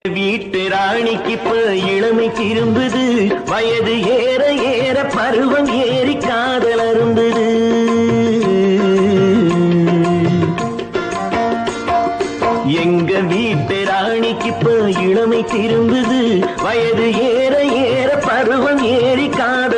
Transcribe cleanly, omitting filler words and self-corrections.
வீட்டு ராணிக்கு இப்ப இளமை திரும்புது, வயது ஏற ஏற பருவம் ஏறி காதல் அரும்புது. எங்க வீட்டு ராணிக்கு இப்ப இளமை திரும்புது, வயது ஏற ஏற பருவம் ஏறி காதல்